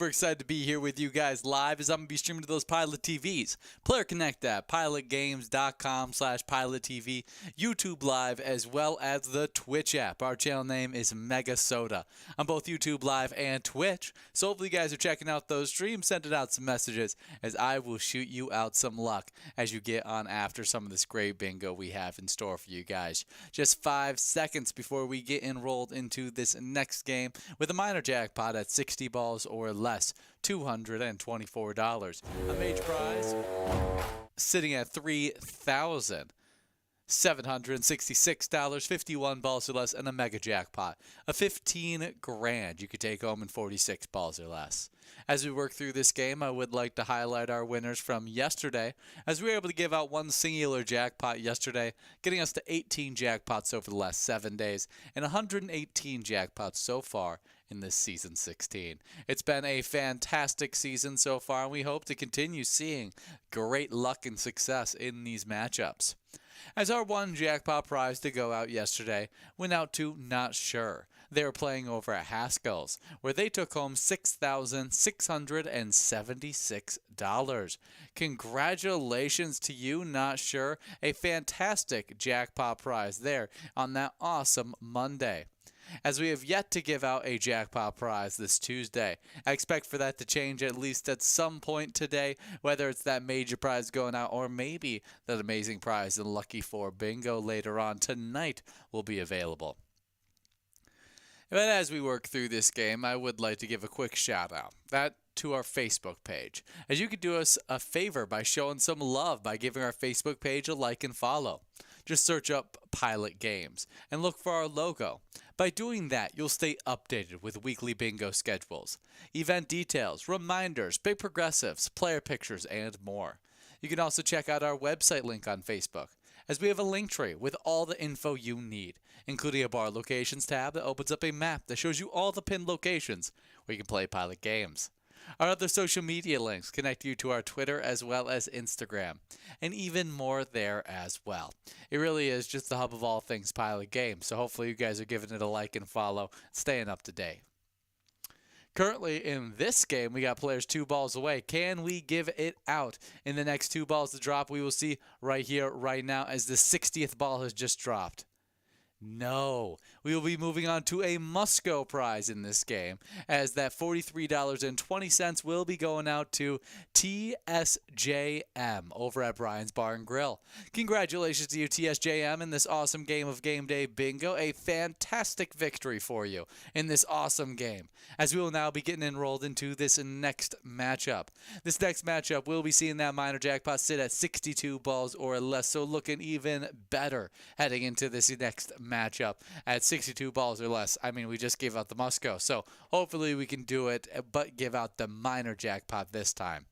We're excited to be here with you guys live as I'm going to be streaming to those Pilot TVs. Player Connect app, pilotgames.com/PilotTV, YouTube Live, as well as the Twitch app. Our channel name is MegaSota on both YouTube Live and Twitch. So hopefully you guys are checking out those streams, sending out some messages as I will shoot you out some luck as you get on after some of this great bingo we have in store for you guys. Just 5 seconds before we get enrolled into this next game with a minor jackpot at 60 balls or less. $224. A major prize sitting at $3,766, 51 balls or less, and a mega jackpot of 15 grand you could take home in 46 balls or less. As we work through this game, I would like to highlight our winners from yesterday, as we were able to give out one singular jackpot yesterday, getting us to 18 jackpots over the last 7 days, and 118 jackpots so far in this season 16. It's been a fantastic season so far, and we hope to continue seeing great luck and success in these matchups. As our one jackpot prize to go out yesterday went out to Not Sure. They were playing over at Haskell's, where they took home $6,676. Congratulations to you, Not Sure. A fantastic jackpot prize there on that awesome Monday. As we have yet to give out a jackpot prize this Tuesday, I expect for that to change at least at some point today, whether it's that major prize going out or maybe that amazing prize in Lucky 4 Bingo later on tonight will be available. But as we work through this game, I would like to give a quick shout out to our Facebook page, as you could do us a favor by showing some love by giving our Facebook page a like and follow. Just search up Pilot Games and look for our logo. By doing that, you'll stay updated with weekly bingo schedules, event details, reminders, big progressives, player pictures, and more. You can also check out our website link on Facebook, as we have a link tree with all the info you need, including a bar locations tab that opens up a map that shows you all the pinned locations where you can play Pilot Games. Our other social media links connect you to our Twitter as well as Instagram, and even more there as well. It really is just the hub of all things Pilot Games, so hopefully you guys are giving it a like and follow, staying up to date. Currently in this game, we got players 2 balls away. Can we give it out in the next 2 balls to drop? We will see right here, right now, as the 60th ball has just dropped. No, we will be moving on to a must-go prize in this game, as that $43.20 will be going out to TSJM over at Brian's Bar and Grill. Congratulations to you, TSJM, in this awesome game of Game Day Bingo. A fantastic victory for you in this awesome game, as we will now be getting enrolled into this next matchup. This next matchup, we'll be seeing that minor jackpot sit at 62 balls or less, so looking even better heading into this next matchup at 62 balls or less. I mean, we just gave out the must-go, so hopefully we can do it, but give out the minor jackpot this time.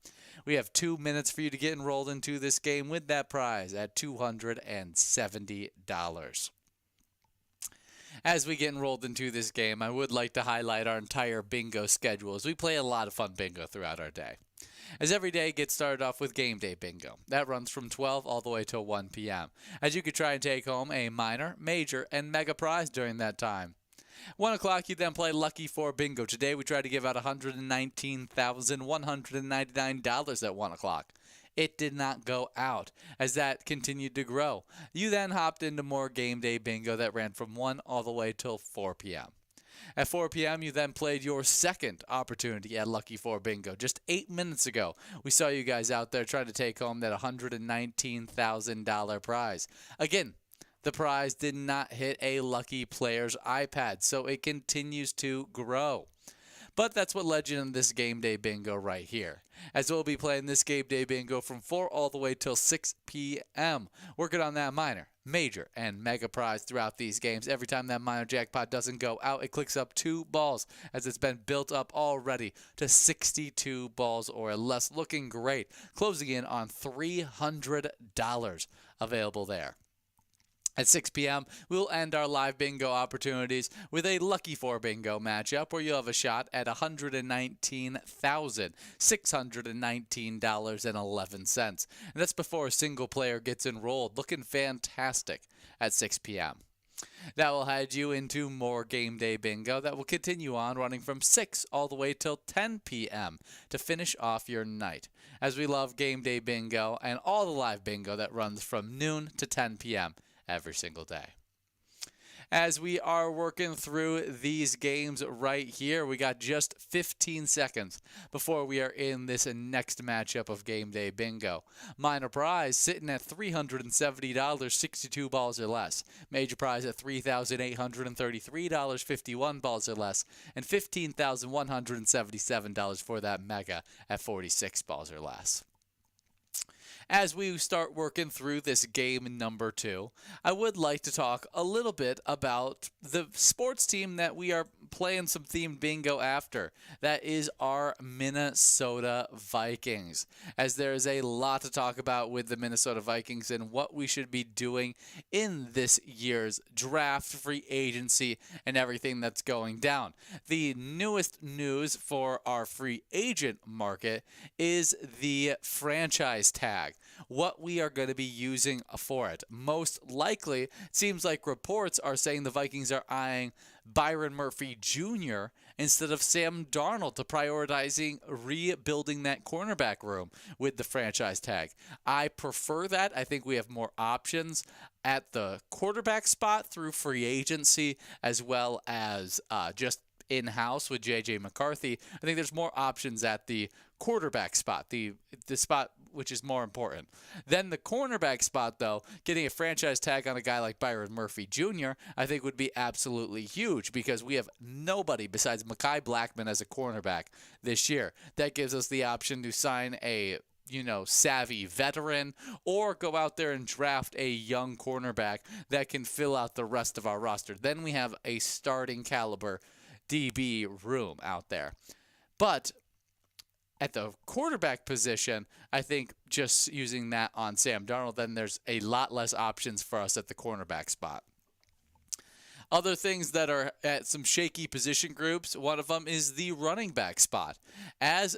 We have 2 minutes for you to get enrolled into this game with that prize at $270. As we get enrolled into this game, I would like to highlight our entire bingo schedule, as we play a lot of fun bingo throughout our day. As every day gets started off with Game Day Bingo. That runs from 12 all the way till 1 p.m. As you could try and take home a minor, major, and mega prize during that time. 1 o'clock, you then play Lucky 4 Bingo. Today we try to give out $119,199 at 1 o'clock. It did not go out, as that continued to grow. You then hopped into more Game Day Bingo that ran from 1 all the way till 4 p.m. At 4 p.m., you then played your second opportunity at Lucky 4 Bingo. Just 8 minutes ago, we saw you guys out there trying to take home that $119,000 prize. Again, the prize did not hit a lucky player's iPad, so it continues to grow. But that's what led you in this Game Day Bingo right here, as we'll be playing this Game Day Bingo from 4 all the way till 6 p.m., working on that minor, major, and mega prize throughout these games. Every time that minor jackpot doesn't go out, it clicks up 2 balls, as it's been built up already to 62 balls or less. Looking great, closing in on $300 available there. At 6 p.m., we'll end our live bingo opportunities with a Lucky 4 Bingo matchup where you'll have a shot at $119,619.11. And that's before a single player gets enrolled. Looking fantastic at 6 p.m. That will head you into more game day bingo that will continue on running from 6 all the way till 10 p.m. to finish off your night. As we love game day bingo and all the live bingo that runs from noon to 10 p.m. every single day. As we are working through these games right here, we got just 15 seconds before we are in this next matchup of Game Day Bingo. Minor prize sitting at $370, 62 balls or less. Major prize at $3,833, 51 balls or less. And $15,177 for that mega at 46 balls or less. As we start working through this game number 2, I would like to talk a little bit about the sports team that we are playing some themed bingo after. That is our Minnesota Vikings, as there is a lot to talk about with the Minnesota Vikings and what we should be doing in this year's draft, free agency, and everything that's going down. The newest news for our free agent market is the franchise tag. What we are going to be using for it. Most likely, it seems like reports are saying the Vikings are eyeing Byron Murphy Jr. instead of Sam Darnold to prioritizing rebuilding that cornerback room with the franchise tag. I prefer that. I think we have more options at the quarterback spot through free agency as well as just in-house with J.J. McCarthy. I think there's more options at the quarterback spot, the spot which is more important. Then the cornerback spot, though, getting a franchise tag on a guy like Byron Murphy Jr., I think would be absolutely huge because we have nobody besides Mekhi Blackman as a cornerback this year. That gives us the option to sign a savvy veteran or go out there and draft a young cornerback that can fill out the rest of our roster. Then we have a starting caliber DB room out there. But at the quarterback position, I think just using that on Sam Darnold, then there's a lot less options for us at the cornerback spot. Other things that are at some shaky position groups, one of them is the running back spot. As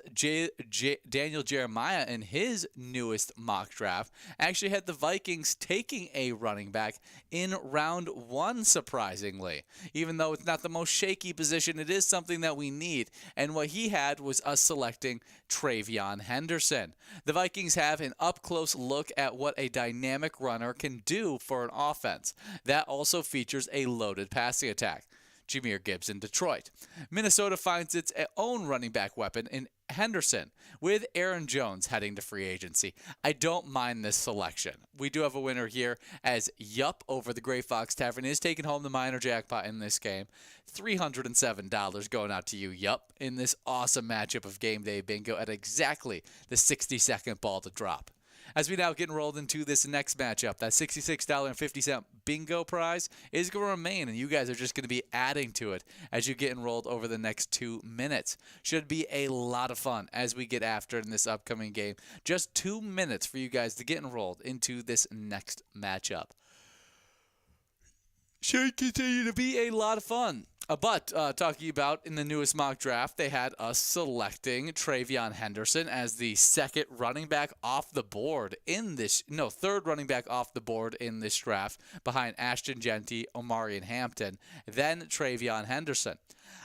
Daniel Jeremiah in his newest mock draft actually had the Vikings taking a running back in round 1, surprisingly. Even though it's not the most shaky position, it is something that we need. And what he had was us selecting Travion Henderson. The Vikings have an up-close look at what a dynamic runner can do for an offense. That also features a loaded passing attack. Jahmyr Gibbs in Detroit. Minnesota finds its own running back weapon in Henderson, with Aaron Jones heading to free agency. I don't mind this selection. We do have a winner here as Yup over the Gray Fox Tavern is taking home the minor jackpot in this game. $307 going out to you, Yup, in this awesome matchup of Game Day Bingo at exactly the 60-second ball to drop. As we now get enrolled into this next matchup, that $66.50 bingo prize is going to remain, and you guys are just going to be adding to it as you get enrolled over the next 2 minutes. Should be a lot of fun as we get after it in this upcoming game. Just 2 minutes for you guys to get enrolled into this next matchup. Should continue to be a lot of fun. But talking about in the newest mock draft, they had us selecting Travion Henderson as the second running back off the board in this, third running back off the board in this draft behind Ashton Genty, Omarion Hampton, then Travion Henderson.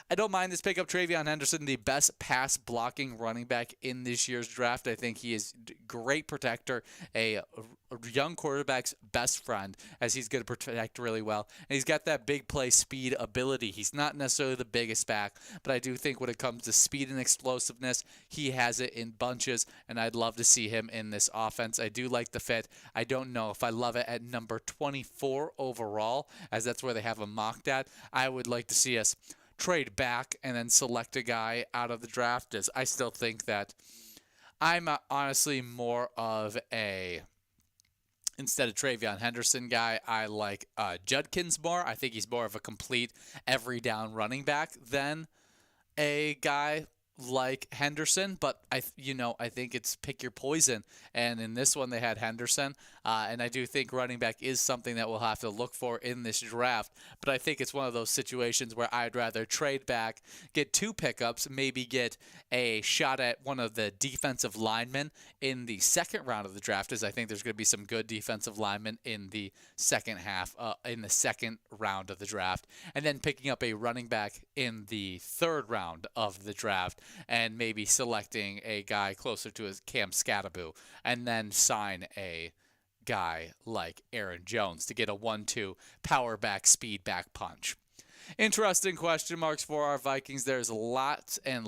I don't mind this pickup. Travion Henderson, the best pass blocking running back in this year's draft. I think he is a great protector, a young quarterback's best friend, as he's going to protect really well. And he's got that big play speed ability. He's not necessarily the biggest back, but I do think when it comes to speed and explosiveness, he has it in bunches, and I'd love to see him in this offense. I do like the fit. I don't know if I love it at number 24 overall, as that's where they have him mocked at. I would like to see us trade back and then select a guy out of the draft, as I still think that I'm honestly more of a, instead of Travion Henderson guy, I like Judkins more. I think he's more of a complete every down running back than a guy like Henderson, but I think it's pick your poison. And in this one, they had Henderson, and I do think running back is something that we'll have to look for in this draft. But I think it's one of those situations where I'd rather trade back, get 2 pickups, maybe get a shot at one of the defensive linemen in the second round of the draft, as I think there's going to be some good defensive linemen in the second half, in the second round of the draft, and then picking up a running back in the third round of the draft, and maybe selecting a guy closer to his Cam Scattaboo, and then sign a guy like Aaron Jones to get a 1-2 power back, speed back punch. Interesting question marks for our Vikings. There's lots and